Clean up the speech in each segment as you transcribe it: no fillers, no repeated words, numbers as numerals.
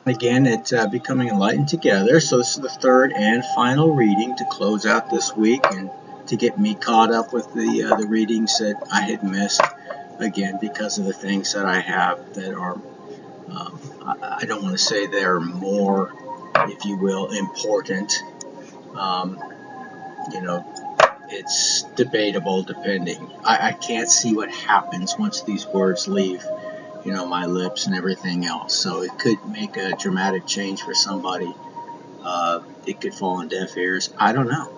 Again, it's Becoming Enlightened Together. So this is the third and final reading to close out this week and to get me caught up with the readings that I had missed. Again, because of the things that I have that are, I don't want to say they're more, if you will, important. Um, you know, it's debatable depending. I can't see what happens once these words leave, my lips and everything else. So it could make a dramatic change for somebody. It could fall on deaf ears. I don't know.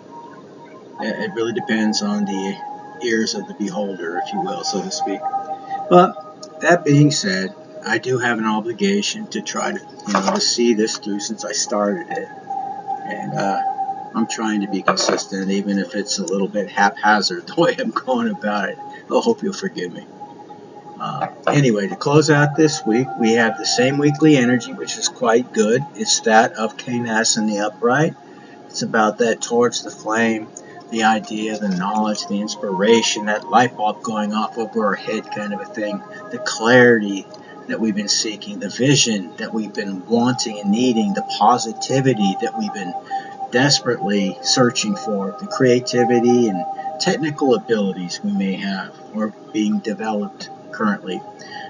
It really depends on the ears of the beholder, if you will, so to speak. But that being said, I do have an obligation to try to see this through since I started it, and I'm trying to be consistent, even if it's a little bit haphazard the way I'm going about it. I hope you'll forgive me. Anyway, to close out this week, we have the same weekly energy, which is quite good. It's that of Canes in the upright. It's about that towards the flame, the idea, the knowledge, the inspiration, that light bulb going off over our head kind of a thing, the clarity that we've been seeking, the vision that we've been wanting and needing, the positivity that we've been desperately searching for, the creativity and technical abilities we may have or being developed currently,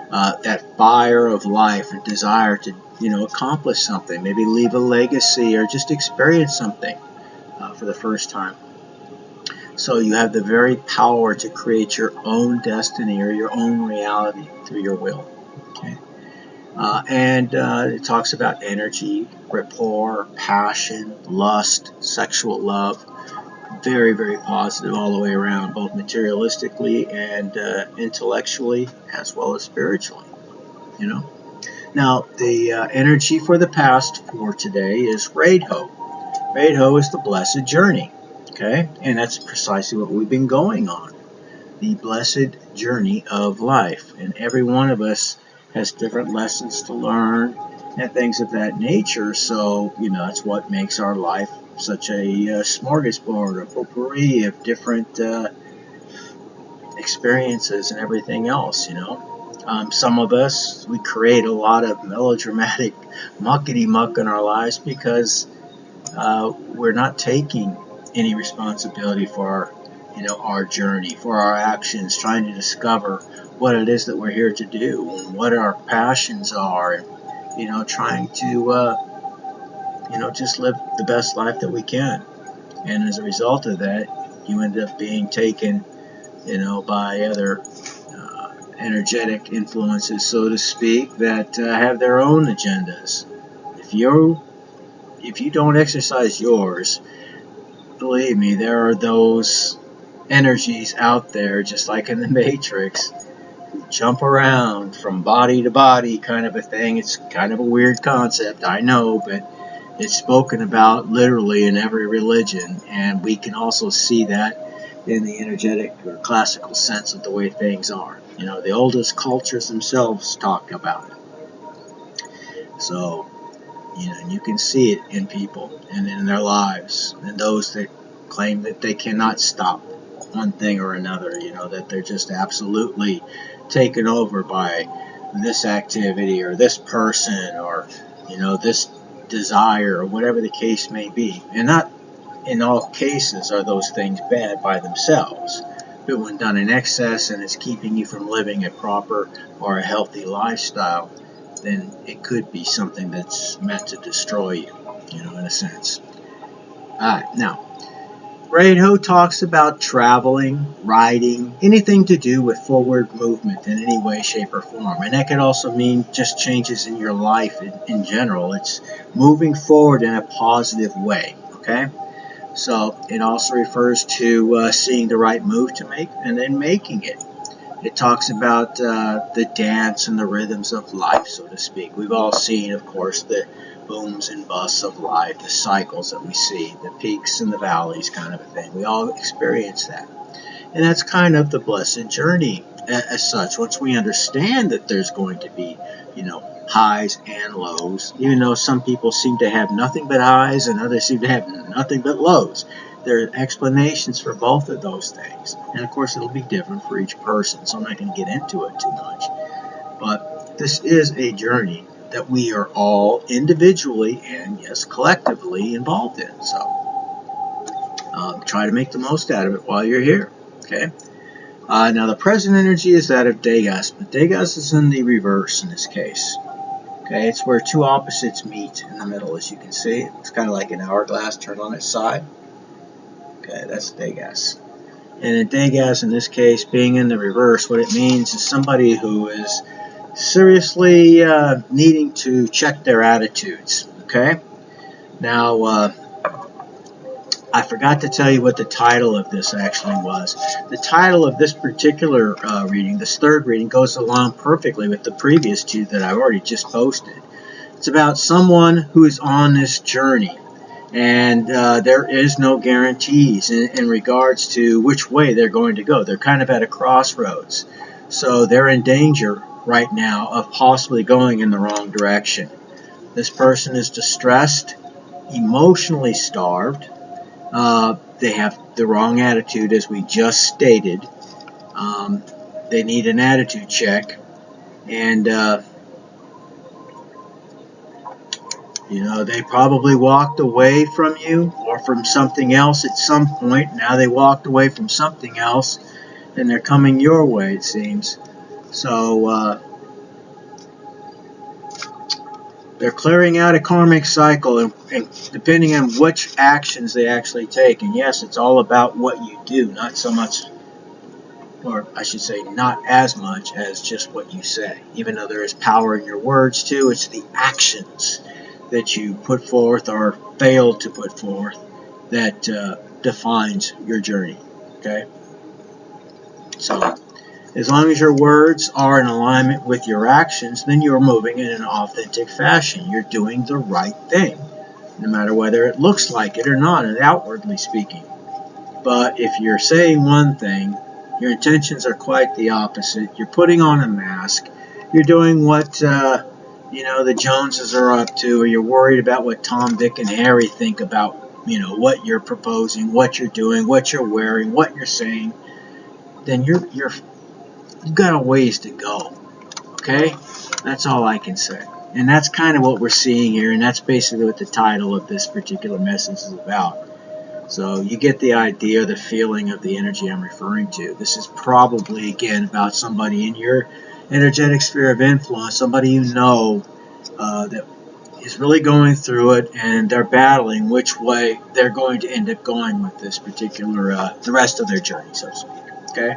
that fire of life and desire to accomplish something, maybe leave a legacy or just experience something for the first time. So you have the very power to create your own destiny or your own reality through your will. Okay. And it talks about energy, rapport, passion, lust, sexual love. Very, very positive all the way around, both materialistically and intellectually, as well as spiritually. You know. Now, the energy for the past for today is Radho. Radho is the blessed journey. Okay, and that's precisely what we've been going on. The blessed journey of life, and every one of us has different lessons to learn and things of that nature. So that's what makes our life such a smorgasbord, a potpourri of different experiences and everything else. Some of us, we create a lot of melodramatic muckety muck in our lives because we're not taking any responsibility for our journey, for our actions, trying to discover what it is that we're here to do and what our passions are, and trying to just live the best life that we can. And as a result of that, you end up being taken by other energetic influences, so to speak, that have their own agendas. If you don't exercise yours, believe me, there are those energies out there, just like in the Matrix, who jump around from body to body, kind of a thing. It's kind of a weird concept, I know, but it's spoken about literally in every religion, and we can also see that in the energetic or classical sense of the way things are. The oldest cultures themselves talk about it. So, and you can see it in people and in their lives, and those that claim that they cannot stop one thing or another, that they're just absolutely taken over by this activity or this person or, this desire or whatever the case may be. And not in all cases are those things bad by themselves. But when done in excess and it's keeping you from living a proper or a healthy lifestyle, then it could be something that's meant to destroy you, in a sense. Alright, now, Radho talks about traveling, riding, anything to do with forward movement in any way, shape, or form. And that could also mean just changes in your life in general. It's moving forward in a positive way, okay? So it also refers to seeing the right move to make and then making it. It talks about the dance and the rhythms of life, so to speak. We've all seen, of course, the booms and busts of life, the cycles that we see, the peaks and the valleys kind of a thing. We all experience that. And that's kind of the blessed journey as such. Once we understand that there's going to be, highs and lows, even though some people seem to have nothing but highs and others seem to have nothing but lows. There are explanations for both of those things. And of course, it'll be different for each person, so I'm not going to get into it too much. But this is a journey that we are all individually and, yes, collectively involved in. So try to make the most out of it while you're here. Okay. Now the present energy is that of Degas, but Degas is in the reverse in this case. Okay, it's where two opposites meet in the middle, as you can see. It's kind of like an hourglass turned on its side. Okay, that's Degas. And in Degas, in this case, being in the reverse, what it means is somebody who is seriously needing to check their attitudes. Okay? Now, I forgot to tell you what the title of this actually was. The title of this particular reading, this third reading, goes along perfectly with the previous two that I've already just posted. It's about someone who is on this journey, and there is no guarantees in regards to which way they're going to go. They're kind of at a crossroads, so they're in danger right now of possibly going in the wrong direction. This person is distressed, emotionally starved. They have the wrong attitude, as we just stated. They need an attitude check, and they probably walked away from you or from something else at some point. Now they walked away from something else, and they're coming your way, it seems. So they're clearing out a karmic cycle, and depending on which actions they actually take. And yes, it's all about what you do, not so much, or I should say not as much as just what you say. Even though there is power in your words too, it's the actions that you put forth or fail to put forth that defines your journey. Okay? So as long as your words are in alignment with your actions, then you're moving in an authentic fashion. You're doing the right thing, no matter whether it looks like it or not, outwardly speaking. But if you're saying one thing, your intentions are quite the opposite. You're putting on a mask. You're doing what the Joneses are up to, or you're worried about what Tom, Dick, and Harry think about what you're proposing, what you're doing, what you're wearing, what you're saying. Then you've got a ways to go. Okay? That's all I can say. And that's kind of what we're seeing here, and that's basically what the title of this particular message is about. So you get the idea, the feeling of the energy I'm referring to. This is probably, again, about somebody in your energetic sphere of influence, somebody that is really going through it, and they're battling which way they're going to end up going with this particular, the rest of their journey, so to speak. Okay?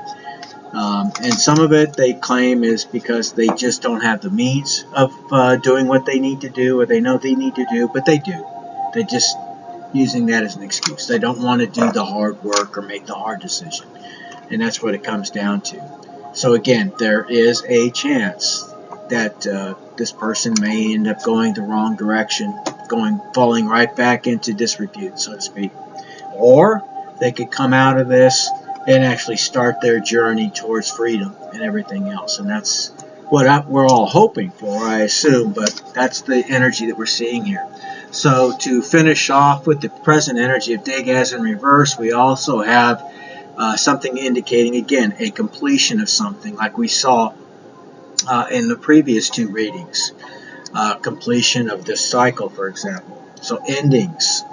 And some of it they claim is because they just don't have the means of doing what they need to do, or they know they need to do, but they do. They just using that as an excuse. They don't want to do the hard work or make the hard decision. And that's what it comes down to. So again, there is a chance that this person may end up going the wrong direction, falling right back into disrepute, so to speak. Or they could come out of this and actually start their journey towards freedom and everything else. And that's what we're all hoping for, I assume, but that's the energy that we're seeing here. So to finish off with the present energy of Degas in reverse, we also have something indicating, again, a completion of something, like we saw in the previous two readings. Completion of this cycle, for example. So endings,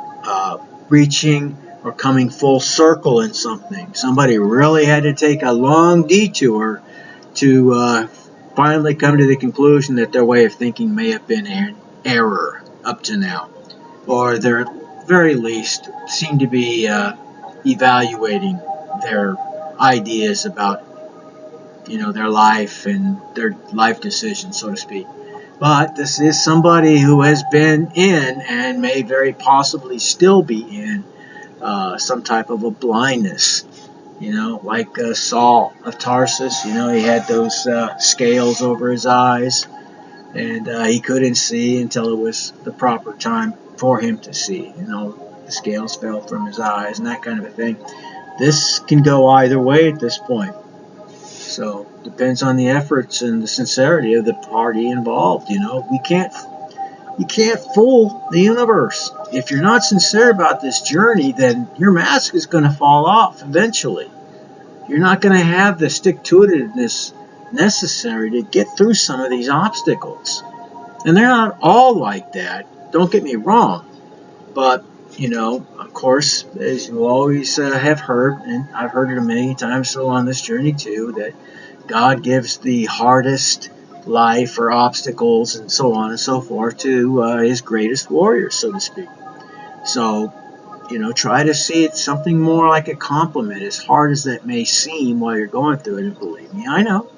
reaching or coming full circle in something. Somebody really had to take a long detour to finally come to the conclusion that their way of thinking may have been an error up to now, or they're at very least seem to be evaluating their ideas about their life and their life decisions, so to speak. But this is somebody who has been in and may very possibly still be in some type of a blindness, like Saul of Tarsus. He had those scales over his eyes, and he couldn't see until it was the proper time for him to see. The scales fell from his eyes and that kind of a thing. This can go either way at this point. So depends on the efforts and the sincerity of the party involved. You can't fool the universe. If you're not sincere about this journey, then your mask is going to fall off eventually. You're not going to have the stick-to-itiveness necessary to get through some of these obstacles. And they're not all like that. Don't get me wrong. But, of course, as you always have heard, and I've heard it a million times so on this journey too, that God gives the hardest life or obstacles and so on and so forth to his greatest warriors, so to speak. So, try to see it something more like a compliment, as hard as that may seem while you're going through it. And believe me, I know.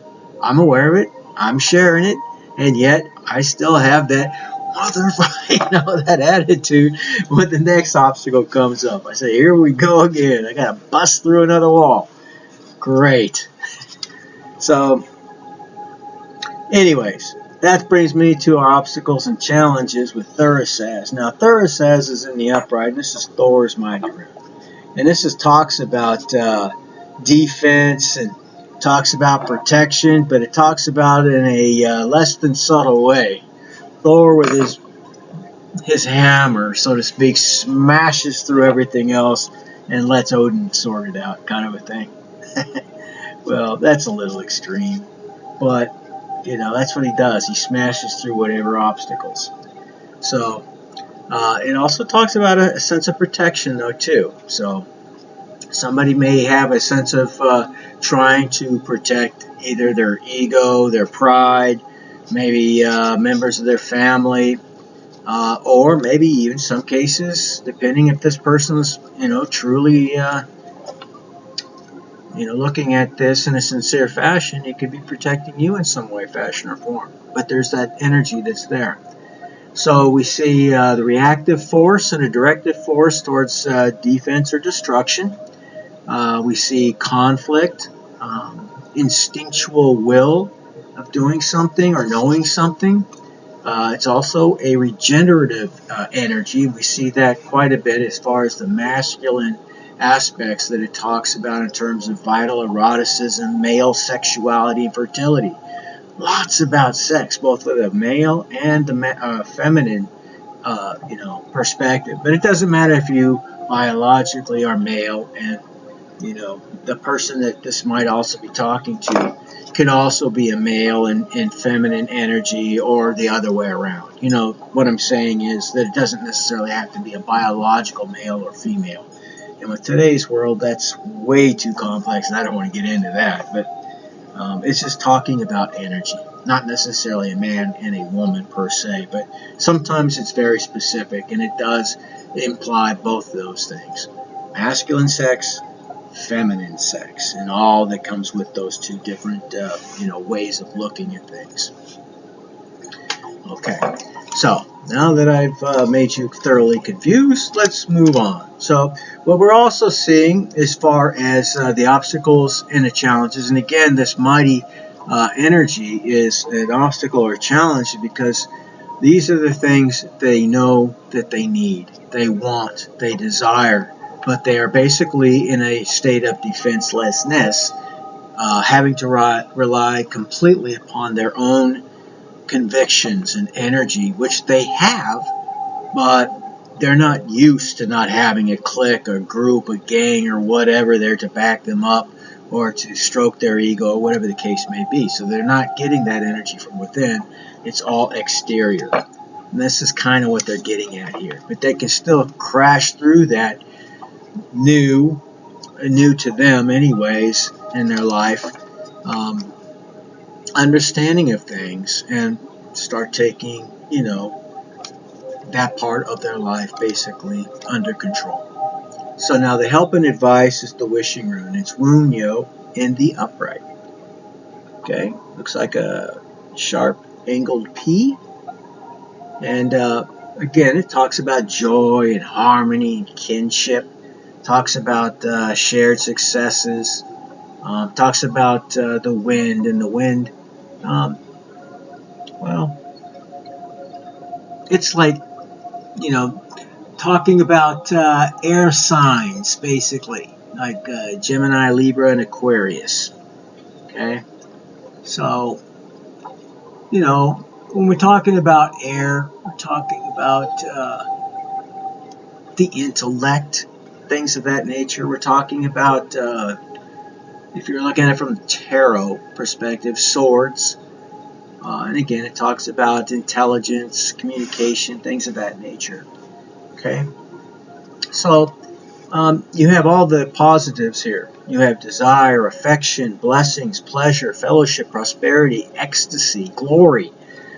I'm aware of it. I'm sharing it. And yet, I still have that that attitude when the next obstacle comes up. I say, here we go again. I got to bust through another wall. Great. So, anyways, that brings me to our obstacles and challenges with Thurisaz. Now, Thurisaz is in the upright, and this is Thor's mighty rune. And this talks about defense and talks about protection, but it talks about it in a less than subtle way. Thor, with his hammer, so to speak, smashes through everything else and lets Odin sort it out, kind of a thing. Well, that's a little extreme, but that's what he does. He smashes through whatever obstacles. So it also talks about a sense of protection, though, too. So somebody may have a sense of trying to protect either their ego, their pride, maybe members of their family, or maybe even some cases, depending if this person is, truly, looking at this in a sincere fashion, it could be protecting you in some way, fashion, or form. But there's that energy that's there. So we see the reactive force and a directive force towards defense or destruction. We see conflict, instinctual will of doing something or knowing something. It's also a regenerative energy. We see that quite a bit as far as the masculine aspects that it talks about in terms of vital eroticism, male sexuality, and fertility. Lots about sex, both with the male and the feminine, perspective. But it doesn't matter if you biologically are male and the person that this might also be talking to could also be a male in feminine energy or the other way around. What I'm saying is that it doesn't necessarily have to be a biological male or female. And with today's world, that's way too complex, and I don't want to get into that. But it's just talking about energy, not necessarily a man and a woman per se, but sometimes it's very specific, and it does imply both those things. Masculine sex, feminine sex, and all that comes with those two different ways of looking at things. Okay, so now that I've made you thoroughly confused, let's move on. So what we're also seeing as far as the obstacles and the challenges, and again, this mighty energy is an obstacle or challenge because these are the things they know that they need, they want, they desire, but they are basically in a state of defenselessness, having to rely completely upon their own convictions and energy, which they have, but they're not used to not having a clique, a group, a gang, or whatever there to back them up or to stroke their ego or whatever the case may be. So they're not getting that energy from within. It's all exterior. And this is kind of what they're getting at here. But they can still crash through that new to them anyways in their life, understanding of things and start taking, that part of their life basically under control. So now the help and advice is the wishing rune. It's Rune Yo in the upright. Okay, looks like a sharp angled P. And again, it talks about joy and harmony and kinship. Talks about shared successes. Talks about the wind, and the wind, well, it's like, talking about air signs, basically, like Gemini, Libra, and Aquarius. Okay? So, when we're talking about air, we're talking about the intellect, things of that nature. We're talking about, if you're looking at it from the tarot perspective, swords, And again, it talks about intelligence, communication, things of that nature. Okay, so you have all the positives here. You have desire, affection, blessings, pleasure, fellowship, prosperity, ecstasy, glory,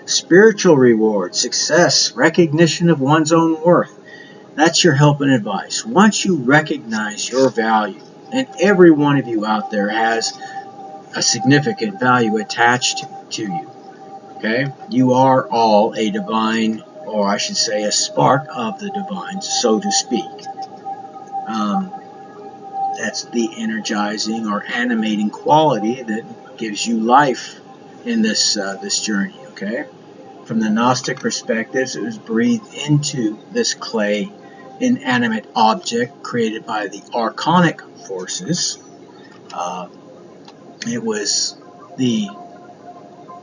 spiritual reward, success, recognition of one's own worth. That's your help and advice. Once you recognize your value, and every one of you out there has a significant value attached to you, okay? You are all a divine, or I should say a spark of the divine, so to speak. Um, that's the energizing or animating quality that gives you life in this journey, okay? From the Gnostic perspectives, it was breathed into this clay inanimate object created by the archonic forces. Uh, it was the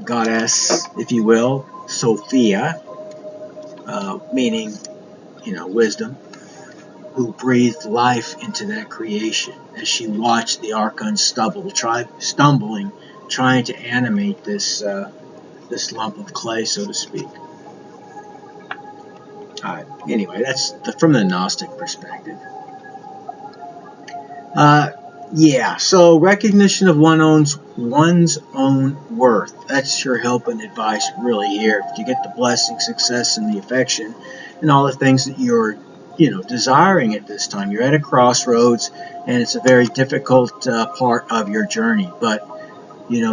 goddess, if you will, Sophia, meaning, wisdom, who breathed life into that creation as she watched the archon stumbling, trying to animate this lump of clay, so to speak. Anyway, that's from the Gnostic perspective. Yeah, so recognition of one's own worth. That's your help and advice really here. If you get the blessing, success, and the affection, and all the things that you're, desiring at this time. You're at a crossroads, and it's a very difficult part of your journey. But,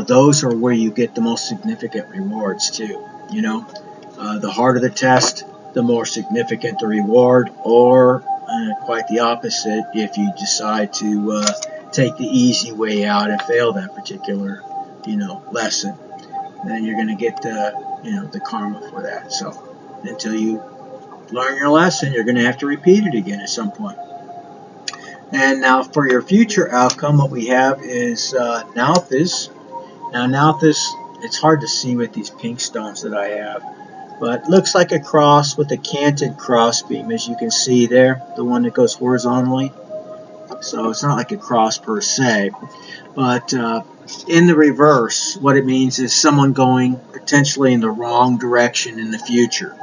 those are where you get the most significant rewards too. The harder the test, the more significant the reward, or quite the opposite if you decide to take the easy way out and fail that particular, lesson. Then you're going to get the karma for that. So until you learn your lesson, you're going to have to repeat it again at some point. And now for your future outcome, what we have is Nauthis. Now Nauthis, it's hard to see with these pink stones that I have, but looks like a cross with a canted crossbeam, as you can see there, the one that goes horizontally. So it's not like a cross per se, but in the reverse, what it means is someone going potentially in the wrong direction in the future.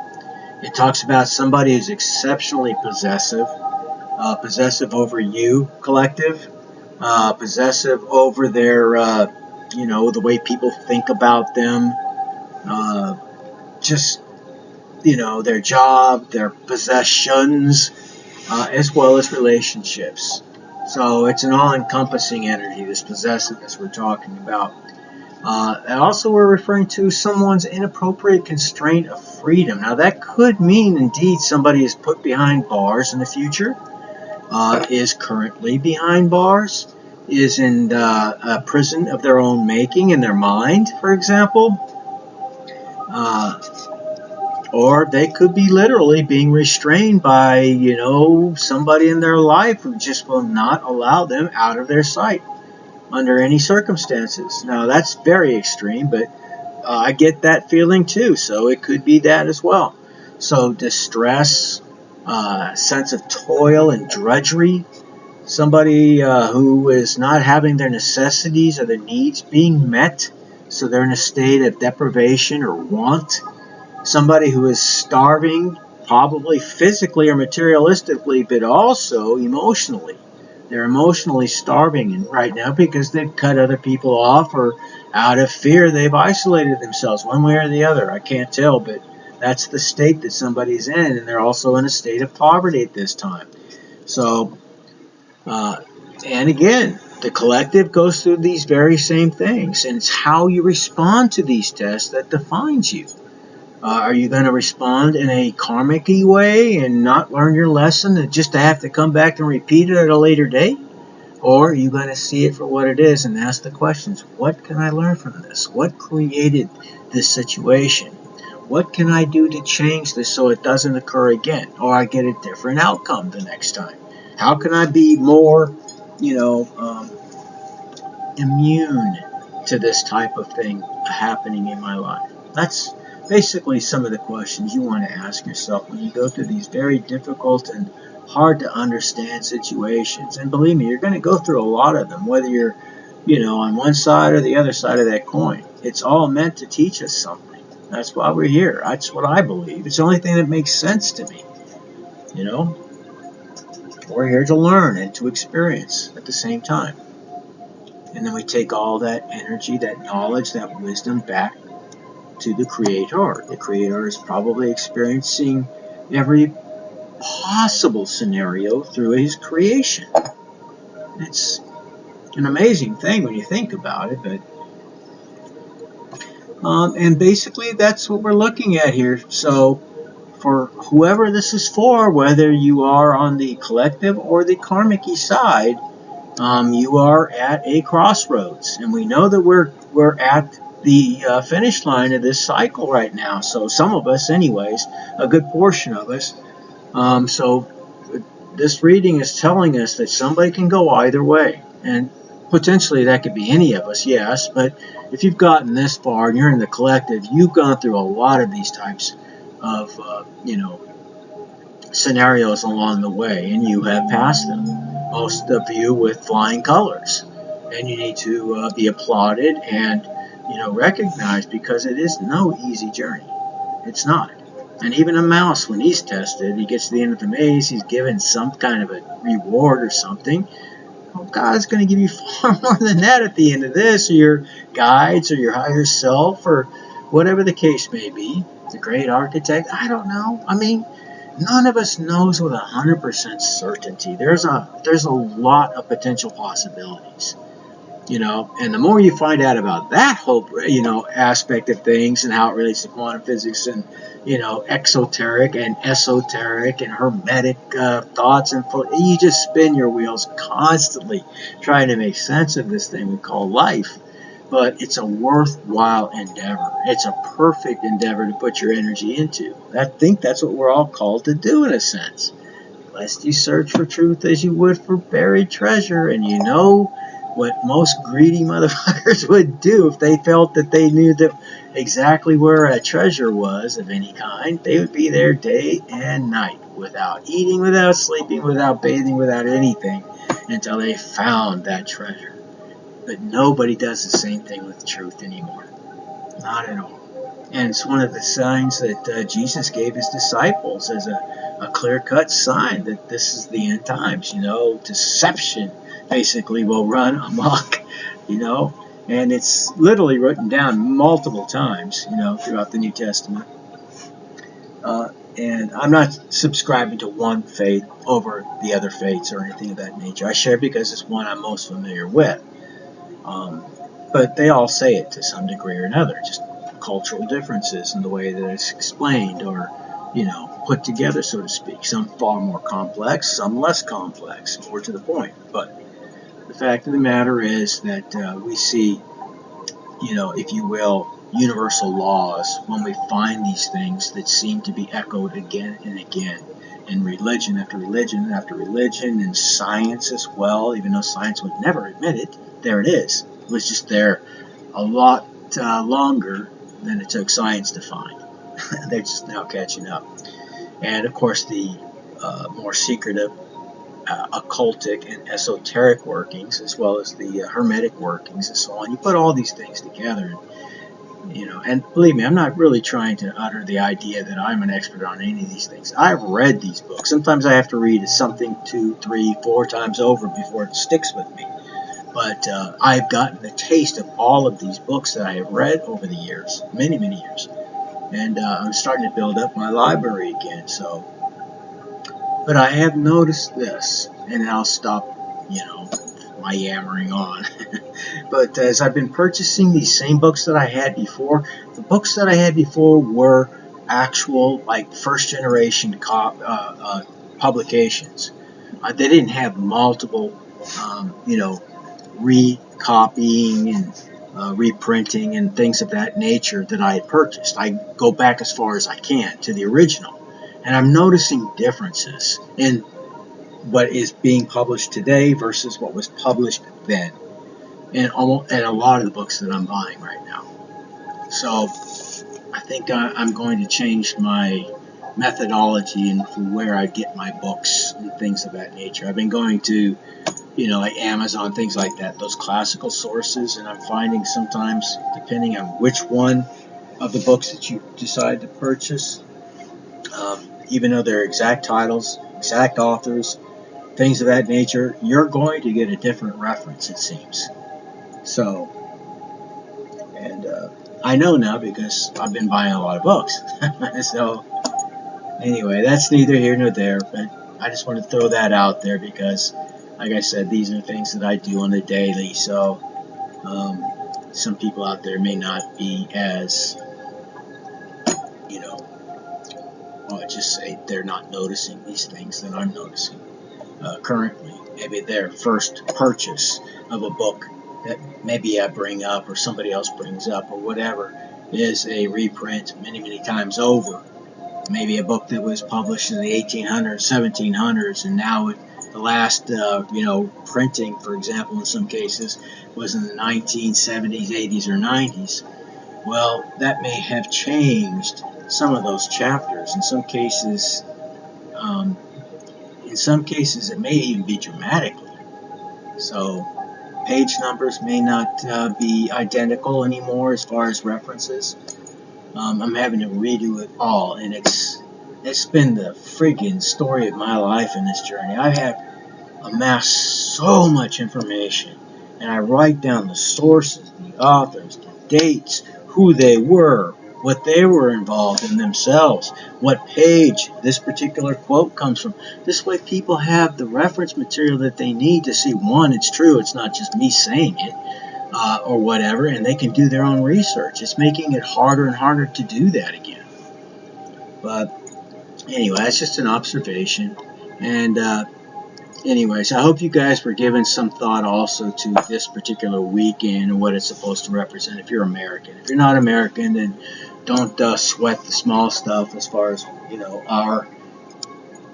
It talks about somebody who's exceptionally possessive, possessive over you, collective, possessive over their, the way people think about them, just, their job, their possessions, as well as relationships. So it's an all-encompassing energy, this possessiveness we're talking about. And also we're referring to someone's inappropriate constraint of freedom. Now that could mean indeed somebody is put behind bars in the future, is currently behind bars, is in a prison of their own making in their mind, for example. Or they could be literally being restrained by, somebody in their life who just will not allow them out of their sight under any circumstances. Now, that's very extreme, but I get that feeling too, so it could be that as well. So distress, sense of toil and drudgery, somebody who is not having their necessities or their needs being met, so they're in a state of deprivation or want. Somebody who is starving, probably physically or materialistically, but also emotionally. They're emotionally starving right now because they've cut other people off, or out of fear they've isolated themselves one way or the other. I can't tell, but that's the state that somebody's in, and they're also in a state of poverty at this time. So, and again, the collective goes through these very same things, and it's how you respond to these tests that defines you. Are you going to respond in a karmic-y way and not learn your lesson and just to have to come back and repeat it at a later date? Or are you going to see it for what it is and ask the questions, what can I learn from this? What created this situation? What can I do to change this so it doesn't occur again, or I get a different outcome the next time? How can I be more, immune to this type of thing happening in my life? That's basically some of the questions you want to ask yourself when you go through these very difficult and hard to understand situations. And believe me, you're going to go through a lot of them, whether you're, on one side or the other side of that coin. It's all meant to teach us something. That's why we're here. That's what I believe. It's the only thing that makes sense to me. You know, we're here to learn and to experience at the same time. And then we take all that energy, that knowledge, that wisdom back to the Creator. The Creator is probably experiencing every possible scenario through His creation. It's an amazing thing when you think about it, but and basically that's what we're looking at here. So for whoever this is for, whether you are on the collective or the karmic side, you are at a crossroads, and we know that we're at the finish line of this cycle right now. So some of us, anyways, a good portion of us. So this reading is telling us that somebody can go either way, and potentially that could be any of us, yes. But if you've gotten this far and you're in the collective, you've gone through a lot of these types of scenarios along the way, and you have passed them. Most of you with flying colors, and you need to be applauded and recognized, because it is no easy journey. It's not. And even a mouse, when he's tested, he gets to the end of the maze, he's given some kind of a reward or something. Well, God's going to give you far more than that at the end of this, or your guides, or your higher self, or whatever the case may be. The great architect, I don't know. I mean, none of us knows with 100% certainty. There's a lot of potential possibilities. And the more you find out about that hope, aspect of things and how it relates to quantum physics and, exoteric and esoteric and hermetic thoughts, and you just spin your wheels constantly trying to make sense of this thing we call life. But it's a worthwhile endeavor. It's a perfect endeavor to put your energy into. I think that's what we're all called to do, in a sense. Lest you search for truth as you would for buried treasure, and what most greedy motherfuckers would do if they felt that they knew exactly where a treasure was of any kind. They would be there day and night, without eating, without sleeping, without bathing, without anything, until they found that treasure. But nobody does the same thing with truth anymore. Not at all. And it's one of the signs that Jesus gave his disciples as a clear-cut sign that this is the end times. Deception basically will run amok, and it's literally written down multiple times, throughout the New Testament. And I'm not subscribing to one faith over the other faiths or anything of that nature. I share because it's one I'm most familiar with. But they all say it to some degree or another, just cultural differences in the way that it's explained or, put together, so to speak. Some far more complex, some less complex, more to the point. But the fact of the matter is that we see, if you will, universal laws when we find these things that seem to be echoed again and again in religion after religion after religion, and science as well, even though science would never admit it. There it is. It was just there a lot longer than it took science to find. They're just now catching up. And of course, the more secretive occultic and esoteric workings, as well as the hermetic workings and so on. You put all these things together, and believe me, I'm not really trying to utter the idea that I'm an expert on any of these things. I've read these books. Sometimes I have to read something 2, 3, 4 times over before it sticks with me. But I've gotten the taste of all of these books that I have read over the years, many, many years. And I'm starting to build up my library again. But I have noticed this, and I'll stop, my yammering on. But as I've been purchasing these same books that I had before, the books that I had before were actual, like, first-generation publications. They didn't have multiple, recopying and reprinting and things of that nature that I had purchased. I go back as far as I can to the original. And I'm noticing differences in what is being published today versus what was published then, and a lot of the books that I'm buying right now. So I think I'm going to change my methodology and where I get my books and things of that nature. I've been going to, like Amazon, things like that, those classical sources, and I'm finding sometimes, depending on which one of the books that you decide to purchase, even though they're exact titles, exact authors, things of that nature, you're going to get a different reference, it seems. So, and I know now because I've been buying a lot of books. So, anyway, that's neither here nor there, but I just want to throw that out there because, like I said, these are things that I do on the daily. So, some people out there may not be as, you know, well, just say they're not noticing these things that I'm noticing currently. Maybe their first purchase of a book that maybe I bring up or somebody else brings up or whatever is a reprint many, many times over. Maybe a book that was published in the 1800s, 1700s, and now the last, printing, for example, in some cases, was in the 1970s, 80s, or 90s. Well, that may have changed some of those chapters. In some cases, it may even be dramatically. So, page numbers may not be identical anymore as far as references. I'm having to redo it all, and it's been the friggin' story of my life in this journey. I have amassed so much information, and I write down the sources, the authors, the dates, who they were, what they were involved in themselves, what page this particular quote comes from. This way people have the reference material that they need to see, one, it's true, it's not just me saying it, or whatever, and they can do their own research. It's making it harder and harder to do that again. But anyway, that's just an observation. And anyways, I hope you guys were given some thought also to this particular weekend and what it's supposed to represent if you're American. If you're not American, then don't sweat the small stuff as far as, our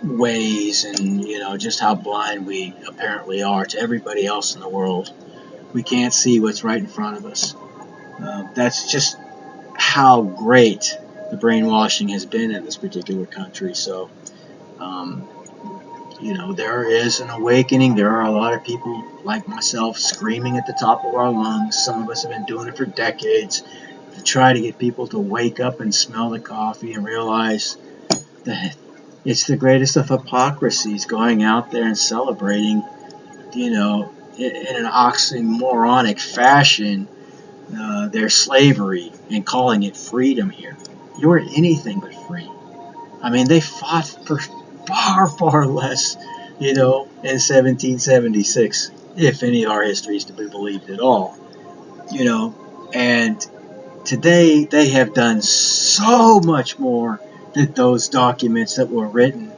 ways and, just how blind we apparently are to everybody else in the world. We can't see what's right in front of us. That's just how great the brainwashing has been in this particular country. So, there is an awakening. There are a lot of people like myself screaming at the top of our lungs. Some of us have been doing it for decades to try to get people to wake up and smell the coffee and realize that it's the greatest of hypocrisies going out there and celebrating, in an oxymoronic fashion, their slavery and calling it freedom here. You are anything but free. I mean, they fought for far, far less, in 1776, if any of our history is to be believed at all, and today they have done so much more than those documents that were written,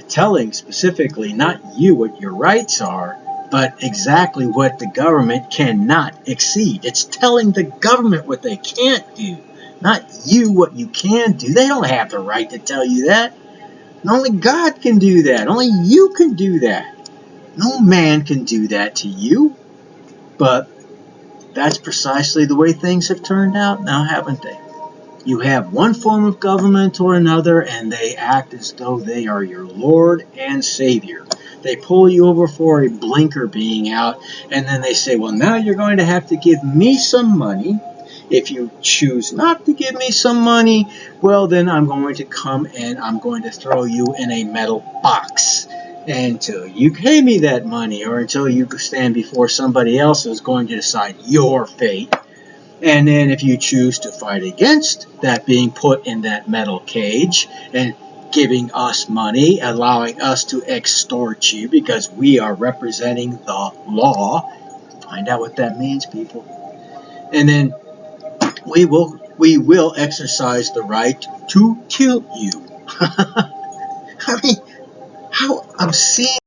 telling specifically not you what your rights are, but exactly what the government cannot exceed. It's telling the government what they can't do, not you what you can do. They don't have the right to tell you that. Only God can do that. Only you can do that. No man can do that to you. But that's precisely the way things have turned out now, haven't they? You have one form of government or another, and they act as though they are your Lord and Savior. They pull you over for a blinker being out, and then they say, well, now you're going to have to give me some money. If you choose not to give me some money, well, then I'm going to come and I'm going to throw you in a metal box until you pay me that money, or until you stand before somebody else who's going to decide your fate. And then if you choose to fight against that being put in that metal cage and giving us money, allowing us to extort you because we are representing the law, find out what that means, people. And then we will exercise the right to kill you. I mean, how obscene